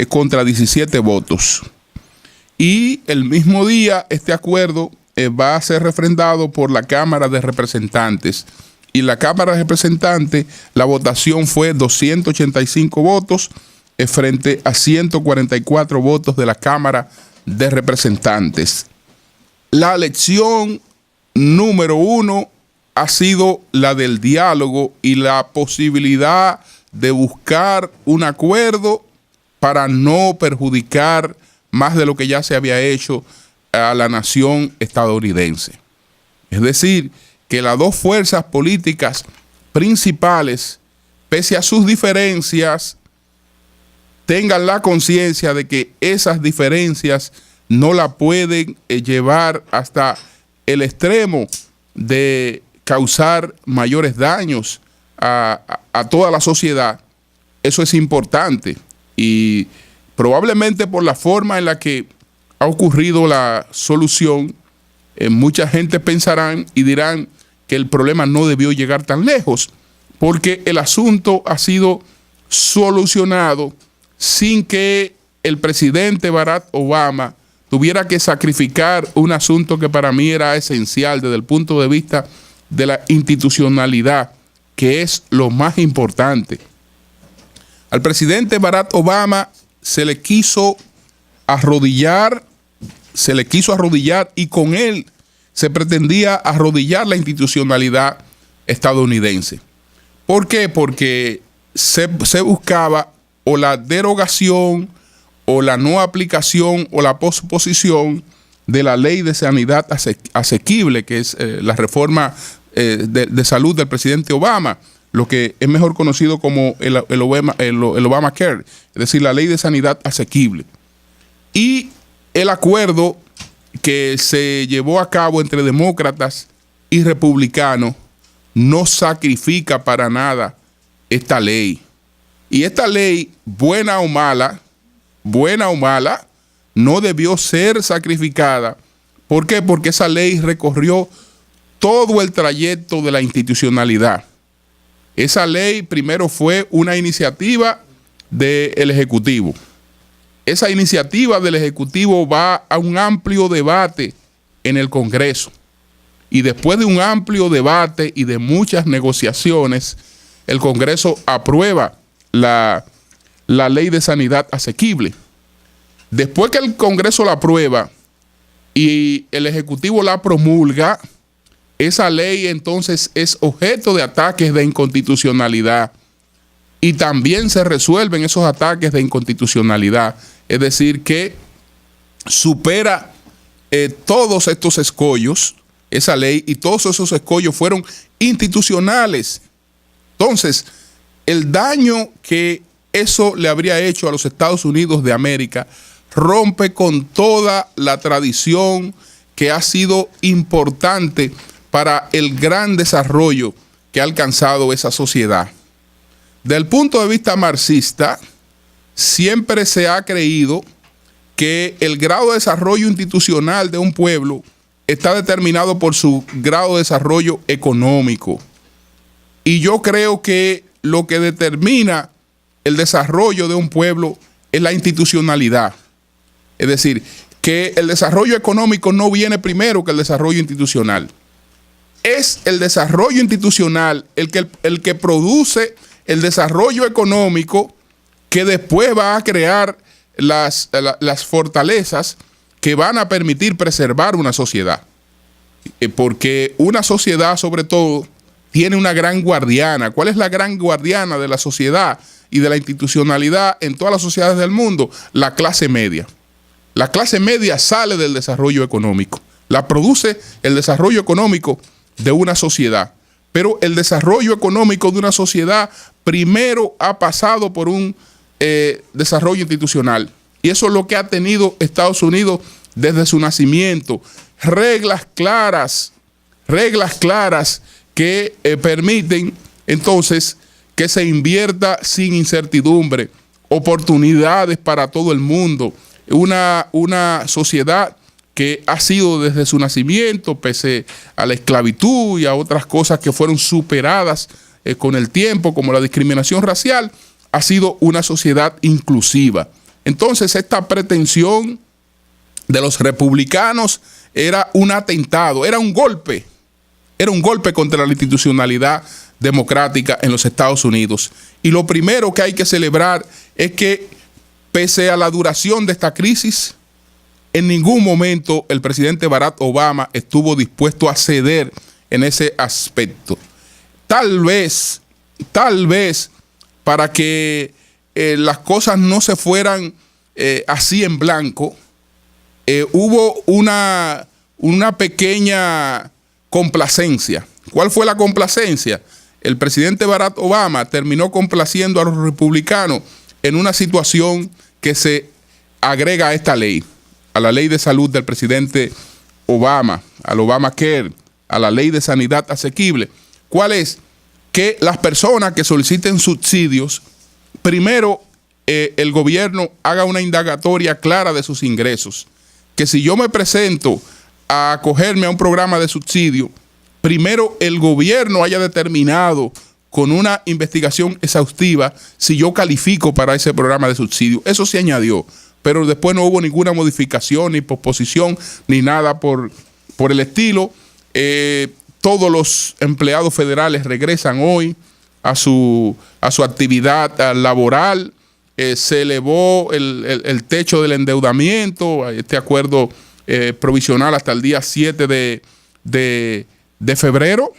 contra 17 votos. Y el mismo día este acuerdo va a ser refrendado por la Cámara de Representantes. Y la Cámara de Representantes, la votación fue 285 votos frente a 144 votos de la Cámara de Representantes. La lección número 1 ha sido la del diálogo y la posibilidad de buscar un acuerdo para no perjudicar más de lo que ya se había hecho a la nación estadounidense. Es decir, que las dos fuerzas políticas principales, pese a sus diferencias, tengan la conciencia de que esas diferencias no la pueden llevar hasta el extremo de causar mayores daños a toda la sociedad. Eso es importante y probablemente por la forma en la que ha ocurrido la solución, mucha gente pensarán y dirán que el problema no debió llegar tan lejos, porque el asunto ha sido solucionado sin que el presidente Barack Obama tuviera que sacrificar un asunto que para mí era esencial desde el punto de vista de la institucionalidad, que es lo más importante. Al presidente Barack Obama se le quiso arrodillar y con él se pretendía arrodillar la institucionalidad estadounidense. ¿Por qué? Porque se buscaba o la derogación o la no aplicación o la posposición de la ley de sanidad asequible, que es la reforma de salud del presidente Obama, lo que es mejor conocido como el Obamacare, es decir, la ley de sanidad asequible. Y el acuerdo que se llevó a cabo entre demócratas y republicanos no sacrifica para nada esta ley. Y esta ley, buena o mala, no debió ser sacrificada. ¿Por qué? Porque esa ley recorrió todo el trayecto de la institucionalidad. Esa ley primero fue una iniciativa del Ejecutivo. Esa iniciativa del Ejecutivo va a un amplio debate en el Congreso. Y después de un amplio debate y de muchas negociaciones, el Congreso aprueba la ley de sanidad asequible. Después que el Congreso la aprueba y el Ejecutivo la promulga, esa ley entonces es objeto de ataques de inconstitucionalidad y también se resuelven esos ataques de inconstitucionalidad. Es decir, que supera todos estos escollos, esa ley, y todos esos escollos fueron institucionales. Entonces, el daño que eso le habría hecho a los Estados Unidos de América rompe con toda la tradición que ha sido importante para el gran desarrollo que ha alcanzado esa sociedad. Del punto de vista marxista, siempre se ha creído que el grado de desarrollo institucional de un pueblo está determinado por su grado de desarrollo económico. Y yo creo que lo que determina el desarrollo de un pueblo es la institucionalidad. Es decir, que el desarrollo económico no viene primero que el desarrollo institucional. Es el desarrollo institucional el que produce el desarrollo económico que después va a crear las fortalezas que van a permitir preservar una sociedad. Porque una sociedad, sobre todo, tiene una gran guardiana. ¿Cuál es la gran guardiana de la sociedad y de la institucionalidad en todas las sociedades del mundo? La clase media. La clase media sale del desarrollo económico. La produce el desarrollo económico de una sociedad. Pero el desarrollo económico de una sociedad primero ha pasado por un desarrollo institucional. Y eso es lo que ha tenido Estados Unidos desde su nacimiento. Reglas claras que permiten entonces que se invierta sin incertidumbre, oportunidades para todo el mundo. Una sociedad que ha sido desde su nacimiento, pese a la esclavitud y a otras cosas que fueron superadas con el tiempo, como la discriminación racial, ha sido una sociedad inclusiva. Entonces, esta pretensión de los republicanos era un atentado, era un golpe contra la institucionalidad democrática en los Estados Unidos. Y lo primero que hay que celebrar es que, pese a la duración de esta crisis, en ningún momento el presidente Barack Obama estuvo dispuesto a ceder en ese aspecto. Tal vez, para que las cosas no se fueran así en blanco, hubo una pequeña complacencia. ¿Cuál fue la complacencia? El presidente Barack Obama terminó complaciendo a los republicanos en una situación que se agrega a esta ley, a la ley de salud del presidente Obama, al Obamacare, a la ley de sanidad asequible. ¿Cuál es? Que las personas que soliciten subsidios, primero el gobierno haga una indagatoria clara de sus ingresos. Que si yo me presento a acogerme a un programa de subsidio, primero el gobierno haya determinado con una investigación exhaustiva si yo califico para ese programa de subsidio. Eso se añadió, pero después no hubo ninguna modificación, ni posposición, ni nada por el estilo. Todos los empleados federales regresan hoy a su actividad laboral. Se elevó el techo del endeudamiento, este acuerdo provisional hasta el día 7 de febrero.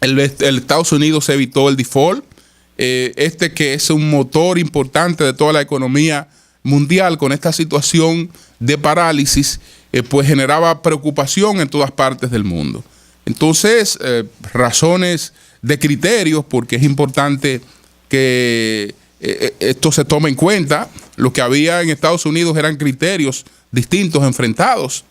El Estados Unidos evitó el default, que es un motor importante de toda la economía mundial. Con esta situación de parálisis, pues generaba preocupación en todas partes del mundo. Entonces, razones de criterios, porque es importante que esto se tome en cuenta. Lo que había en Estados Unidos eran criterios distintos enfrentados,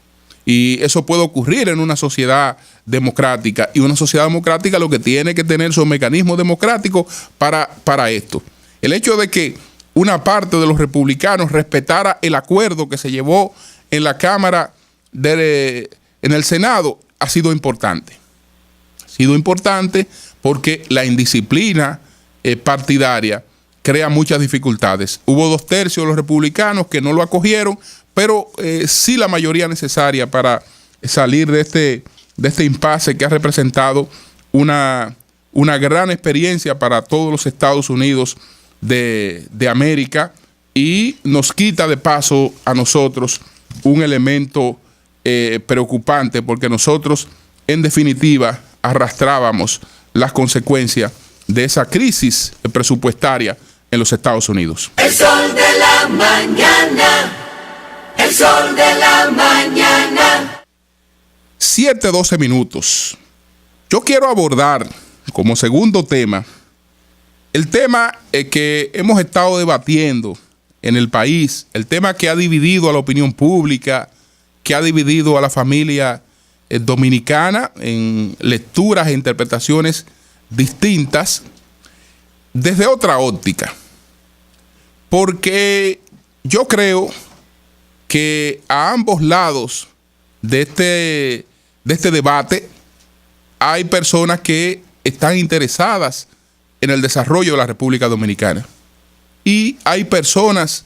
y eso puede ocurrir en una sociedad democrática, y una sociedad democrática lo que tiene que tener son mecanismos democráticos para esto. El hecho de que una parte de los republicanos respetara el acuerdo que se llevó en la Cámara, en el Senado, ha sido importante. Ha sido importante porque la indisciplina partidaria crea muchas dificultades. Hubo 2/3 de los republicanos que no lo acogieron, pero sí la mayoría necesaria para salir de este impasse que ha representado una gran experiencia para todos los Estados Unidos de América, y nos quita de paso a nosotros un elemento preocupante, porque nosotros en definitiva arrastrábamos las consecuencias de esa crisis presupuestaria en los Estados Unidos. El sol de la mañana. El sol de la mañana. 7:12 minutos. Yo quiero abordar como segundo tema el tema que hemos estado debatiendo en el país, el tema que ha dividido a la opinión pública, que ha dividido a la familia dominicana en lecturas e interpretaciones distintas desde otra óptica. Porque yo creo que a ambos lados de este debate hay personas que están interesadas en el desarrollo de la República Dominicana, y hay personas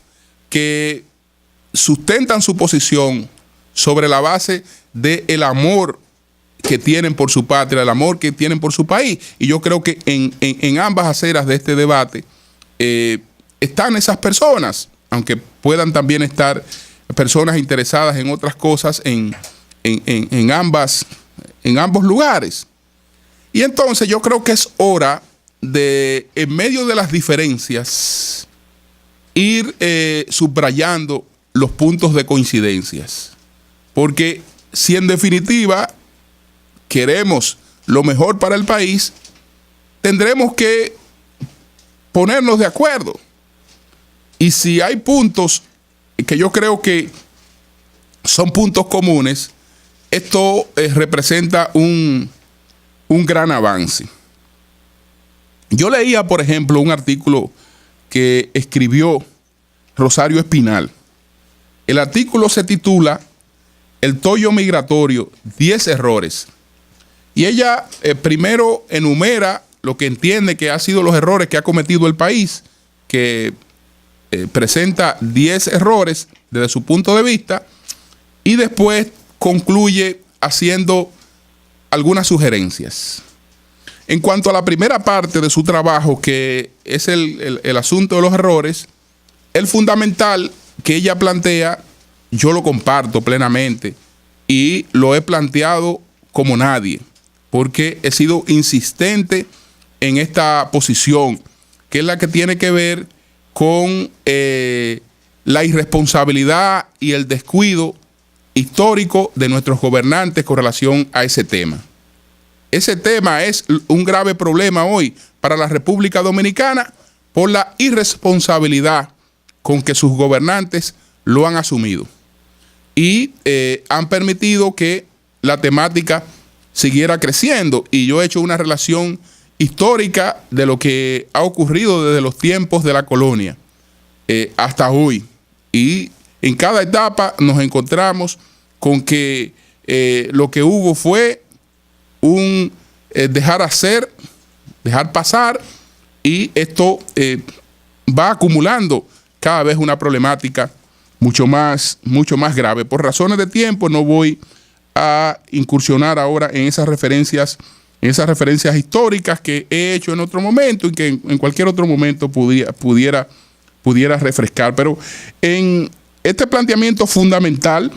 que sustentan su posición sobre la base del amor que tienen por su patria, el amor que tienen por su país. Y yo creo que en ambas aceras de este debate están esas personas, aunque puedan también estar personas interesadas en otras cosas en ambos lugares. Y entonces yo creo que es hora de, en medio de las diferencias, ir subrayando los puntos de coincidencias. Porque si en definitiva queremos lo mejor para el país, tendremos que ponernos de acuerdo. Y si hay puntos que yo creo que son puntos comunes, esto representa un gran avance. Yo leía, por ejemplo, un artículo que escribió Rosario Espinal. El artículo se titula El tollo migratorio, 10 errores. Y ella primero enumera lo que entiende que han sido los errores que ha cometido el país, que presenta 10 errores desde su punto de vista y después concluye haciendo algunas sugerencias. En cuanto a la primera parte de su trabajo, que es el asunto de los errores, el fundamental que ella plantea, yo lo comparto plenamente y lo he planteado como nadie, porque he sido insistente en esta posición, que es la que tiene que ver con la irresponsabilidad y el descuido histórico de nuestros gobernantes con relación a ese tema. Ese tema es un grave problema hoy para la República Dominicana por la irresponsabilidad con que sus gobernantes lo han asumido y han permitido que la temática siguiera creciendo. Y yo he hecho una relación histórica de lo que ha ocurrido desde los tiempos de la colonia hasta hoy. Y en cada etapa nos encontramos con que lo que hubo fue un dejar hacer, dejar pasar, y esto va acumulando cada vez una problemática mucho más grave. Por razones de tiempo no voy a incursionar ahora en esas referencias históricas que he hecho en otro momento y que en cualquier otro momento pudiera refrescar. Pero en este planteamiento fundamental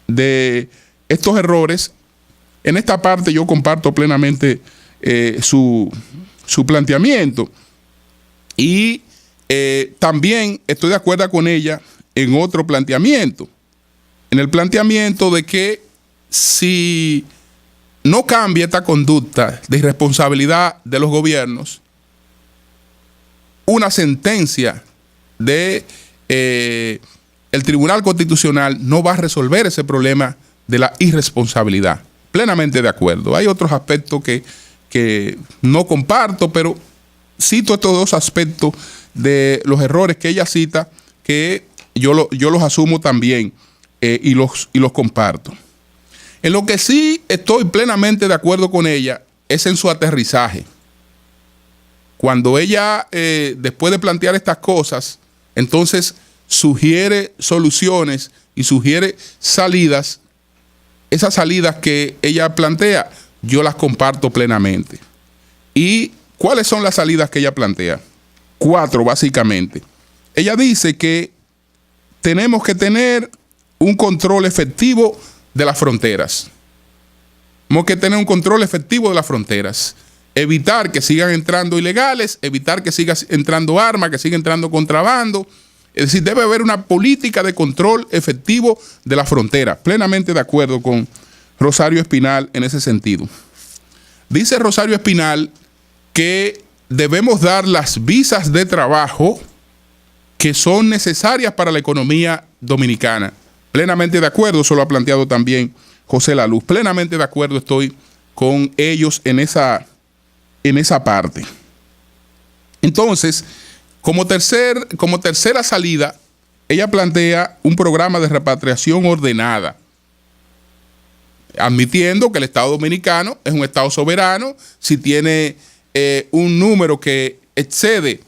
de estos errores, en esta parte yo comparto plenamente su planteamiento y también estoy de acuerdo con ella en otro planteamiento, en el planteamiento de que si no cambia esta conducta de irresponsabilidad de los gobiernos, una sentencia de el Tribunal Constitucional no va a resolver ese problema de la irresponsabilidad. Plenamente de acuerdo. Hay otros aspectos que no comparto, pero cito estos dos aspectos de los errores que ella cita, que yo los asumo también y los comparto. En lo que sí estoy plenamente de acuerdo con ella es en su aterrizaje. Cuando ella, después de plantear estas cosas, entonces sugiere soluciones y sugiere salidas. Esas salidas que ella plantea, yo las comparto plenamente. ¿Y cuáles son las salidas que ella plantea? 4, básicamente. Ella dice que tenemos que tener un control efectivo de las fronteras. Tenemos que tener un control efectivo de las fronteras. Evitar que sigan entrando ilegales, evitar que sigan entrando armas, que siga entrando contrabando. Es decir, debe haber una política de control efectivo de la frontera. Plenamente de acuerdo con Rosario Espinal en ese sentido. Dice Rosario Espinal que debemos dar las visas de trabajo que son necesarias para la economía dominicana. Plenamente de acuerdo, eso lo ha planteado también José Laluz. Plenamente de acuerdo estoy con ellos en esa parte. Entonces, como tercera salida, ella plantea un programa de repatriación ordenada, admitiendo que el Estado dominicano es un Estado soberano. Si tiene un número que excede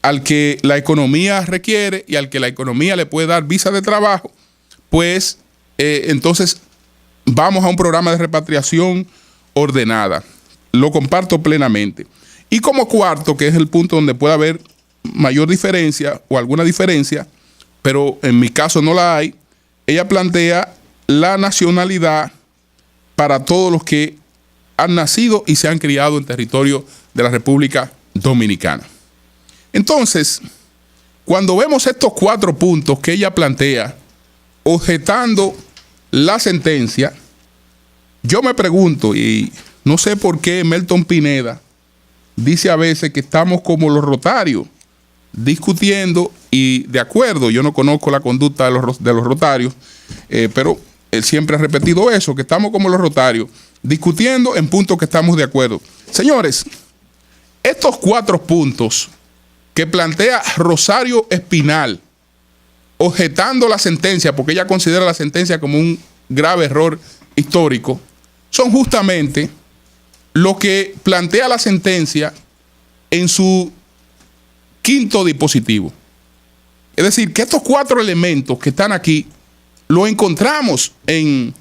al que la economía requiere y al que la economía le puede dar visa de trabajo, pues entonces vamos a un programa de repatriación ordenada. Lo comparto plenamente. Y como cuarto, que es el punto donde puede haber mayor diferencia o alguna diferencia, pero en mi caso no la hay, ella plantea la nacionalidad para todos los que han nacido y se han criado en territorio de la República Dominicana. Entonces, cuando vemos estos 4 puntos que ella plantea, objetando la sentencia, yo me pregunto, y no sé por qué Melton Pineda dice a veces que estamos como los rotarios, discutiendo y de acuerdo. Yo no conozco la conducta de los rotarios, pero él siempre ha repetido eso, que estamos como los rotarios, discutiendo en puntos que estamos de acuerdo. Señores, estos 4 puntos que plantea Rosario Espinal, objetando la sentencia, porque ella considera la sentencia como un grave error histórico, son justamente lo que plantea la sentencia en su 5º dispositivo. Es decir, que estos 4 elementos que están aquí lo encontramos en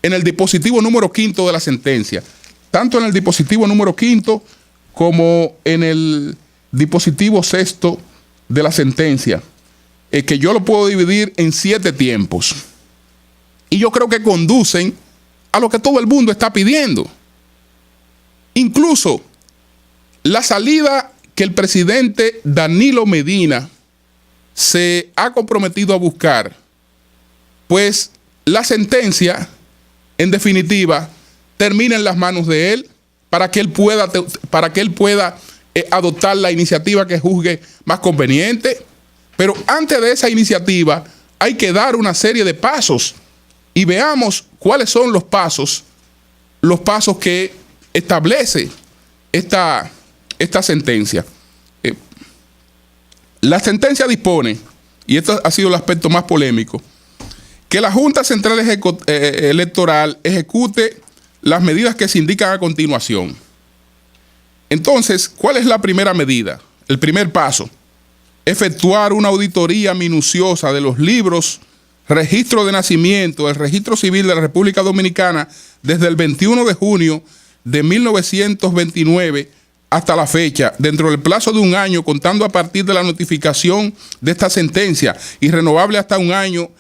el dispositivo número 5 de la sentencia, tanto en el dispositivo número 5 como en el dispositivo 6 de la sentencia, que yo lo puedo dividir en 7 tiempos. Y yo creo que conducen a lo que todo el mundo está pidiendo. Incluso la salida que el presidente Danilo Medina se ha comprometido a buscar, pues la sentencia, en definitiva, termina en las manos de él para que él pueda adoptar la iniciativa que juzgue más conveniente. Pero antes de esa iniciativa hay que dar una serie de pasos y veamos cuáles son los pasos que establece esta sentencia. La sentencia dispone, y este ha sido el aspecto más polémico, que la Junta Central Electoral ejecute las medidas que se indican a continuación. Entonces, ¿cuál es la primera medida? El primer paso: efectuar una auditoría minuciosa de los libros, registro de nacimiento, el registro civil de la República Dominicana desde el 21 de junio de 1929 hasta la fecha, dentro del plazo de 1 año, contando a partir de la notificación de esta sentencia, y renovable hasta un año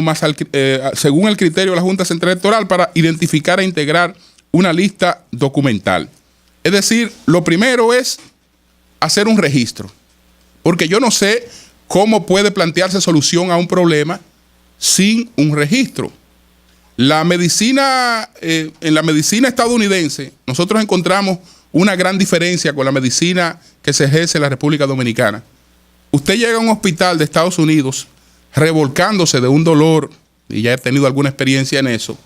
más según el criterio de la Junta Central Electoral, para identificar e integrar una lista documental. Es decir, lo primero es hacer un registro, porque yo no sé cómo puede plantearse solución a un problema sin un registro. La medicina, en la medicina estadounidense, nosotros encontramos una gran diferencia con la medicina que se ejerce en la República Dominicana. Usted llega a un hospital de Estados Unidos revolcándose de un dolor, y ya he tenido alguna experiencia en eso,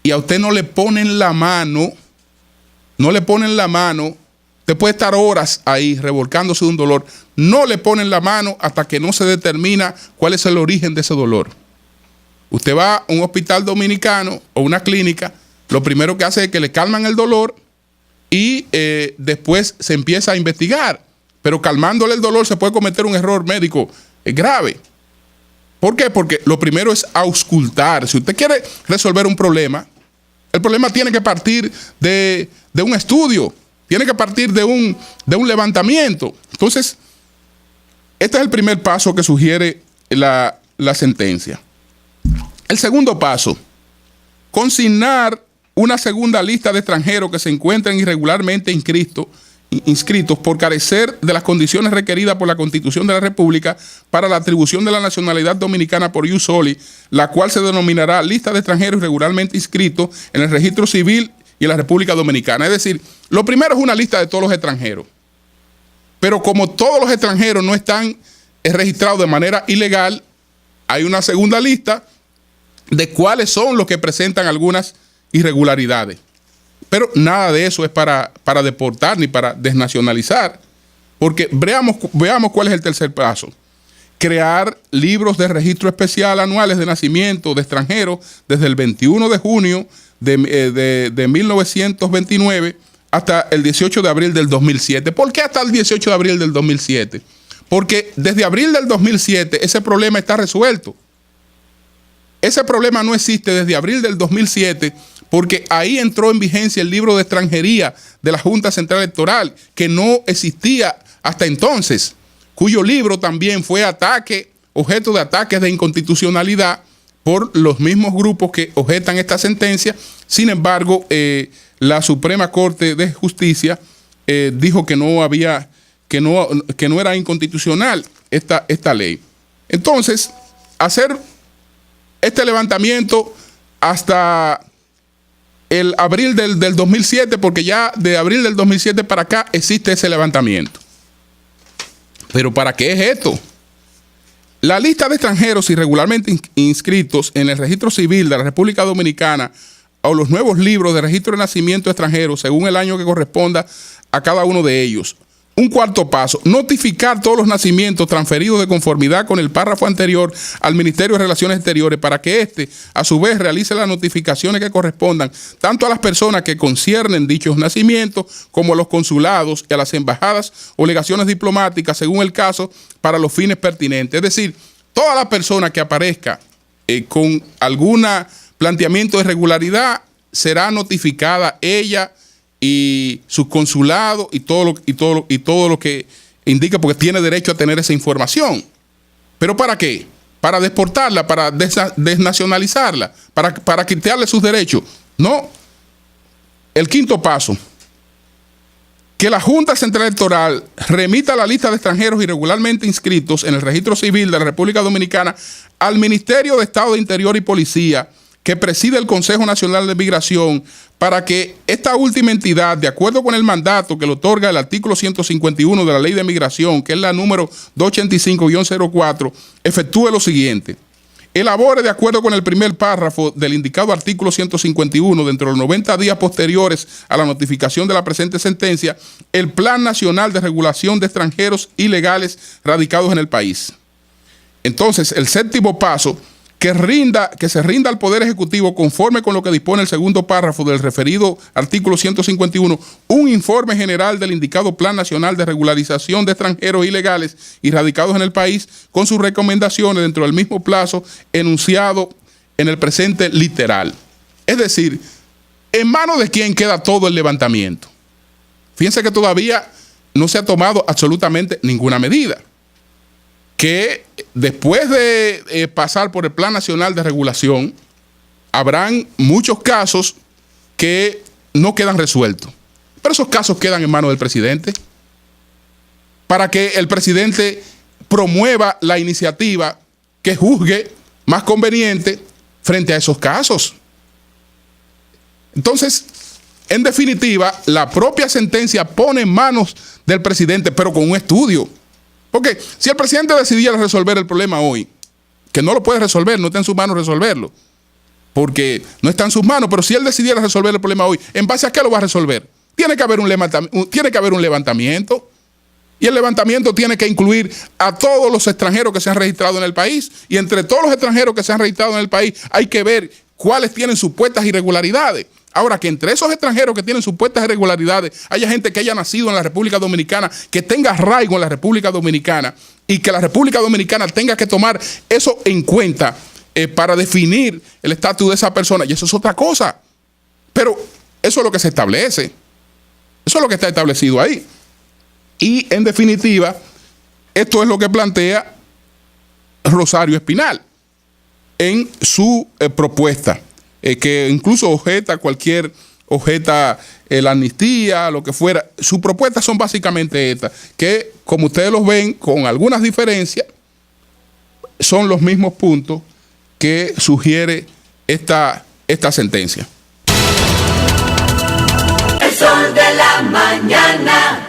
y a usted no le ponen la mano, usted puede estar horas ahí revolcándose de un dolor, no le ponen la mano hasta que no se determina cuál es el origen de ese dolor. Usted va a un hospital dominicano o una clínica, lo primero que hace es que le calman el dolor y después se empieza a investigar. Pero calmándole el dolor se puede cometer un error médico grave. ¿Por qué? Porque lo primero es auscultar. Si usted quiere resolver un problema, el problema tiene que partir de un estudio, tiene que partir de un levantamiento. Entonces, este es el primer paso que sugiere la sentencia. El segundo paso: consignar una segunda lista de extranjeros que se encuentren irregularmente inscritos por carecer de las condiciones requeridas por la Constitución de la República para la atribución de la nacionalidad dominicana por ius soli, la cual se denominará lista de extranjeros irregularmente inscritos en el registro civil y en la República Dominicana. Es decir, lo primero es una lista de todos los extranjeros. Pero como todos los extranjeros no están registrados de manera ilegal, hay una segunda lista de cuáles son los que presentan algunas irregularidades. Pero nada de eso es para deportar ni para desnacionalizar, porque veamos cuál es el tercer paso: crear libros de registro especial anuales de nacimiento de extranjeros desde el 21 de junio de 1929 hasta el 18 de abril del 2007. ¿Por qué hasta el 18 de abril del 2007? Porque desde abril del 2007 ese problema está resuelto. Ese problema no existe desde abril del 2007, porque ahí entró en vigencia el libro de extranjería de la Junta Central Electoral, que no existía hasta entonces, cuyo libro también fue objeto de ataques de inconstitucionalidad por los mismos grupos que objetan esta sentencia. Sin embargo, la Suprema Corte de Justicia dijo que no era inconstitucional esta ley. Entonces, hacer este levantamiento hasta el abril del 2007, porque ya de abril del 2007 para acá existe ese levantamiento. ¿Pero para qué es esto? La lista de extranjeros irregularmente inscritos en el registro civil de la República Dominicana o los nuevos libros de registro de nacimiento extranjero, según el año que corresponda a cada uno de ellos, Un cuarto paso, notificar todos los nacimientos transferidos de conformidad con el párrafo anterior al Ministerio de Relaciones Exteriores para que éste, a su vez, realice las notificaciones que correspondan tanto a las personas que conciernen dichos nacimientos como a los consulados y a las embajadas o legaciones diplomáticas, según el caso, para los fines pertinentes. Es decir, toda la persona que aparezca con algún planteamiento de irregularidad será notificada ella y su consulado y todo lo que indica, porque tiene derecho a tener esa información. ¿Pero para qué? Para deportarla, para desnacionalizarla, para quitarle sus derechos. No. El quinto paso, que la Junta Central Electoral remita la lista de extranjeros irregularmente inscritos en el registro civil de la República Dominicana al Ministerio de Estado de Interior y Policía, que preside el Consejo Nacional de Migración, para que esta última entidad, de acuerdo con el mandato que le otorga el artículo 151 de la Ley de Migración, que es la número 285-04, efectúe lo siguiente: elabore, de acuerdo con el primer párrafo del indicado artículo 151, dentro de los 90 días posteriores a la notificación de la presente sentencia, el Plan Nacional de Regulación de Extranjeros Ilegales Radicados en el país. Entonces, el séptimo paso, que se rinda al Poder Ejecutivo, conforme con lo que dispone el segundo párrafo del referido artículo 151, un informe general del indicado Plan Nacional de Regularización de Extranjeros Ilegales y Radicados en el país, con sus recomendaciones dentro del mismo plazo enunciado en el presente literal. Es decir, ¿en manos de quién queda todo el levantamiento? Fíjense que todavía no se ha tomado absolutamente ninguna medida. Que después de pasar por el Plan Nacional de Regulación, habrán muchos casos que no quedan resueltos. Pero esos casos quedan en manos del presidente, para que el presidente promueva la iniciativa que juzgue más conveniente frente a esos casos. Entonces, en definitiva, la propia sentencia pone en manos del presidente, pero con un estudio. Porque si el presidente decidiera resolver el problema hoy, que no lo puede resolver, no está en sus manos resolverlo, porque no está en sus manos, pero si él decidiera resolver el problema hoy, ¿en base a qué lo va a resolver? Tiene que haber un levantamiento, y el levantamiento tiene que incluir a todos los extranjeros que se han registrado en el país, y entre todos los extranjeros que se han registrado en el país hay que ver cuáles tienen supuestas irregularidades. Ahora, que entre esos extranjeros que tienen supuestas irregularidades haya gente que haya nacido en la República Dominicana, que tenga arraigo en la República Dominicana, y que la República Dominicana tenga que tomar eso en cuenta para definir el estatus de esa persona, y eso es otra cosa. Pero eso es lo que se establece. Eso es lo que está establecido ahí. Y en definitiva, esto es lo que plantea Rosario Espinal en su propuesta. Que incluso objeta la amnistía, lo que fuera. Sus propuestas son básicamente estas, que como ustedes los ven, con algunas diferencias, son los mismos puntos que sugiere esta sentencia. El sol de la mañana.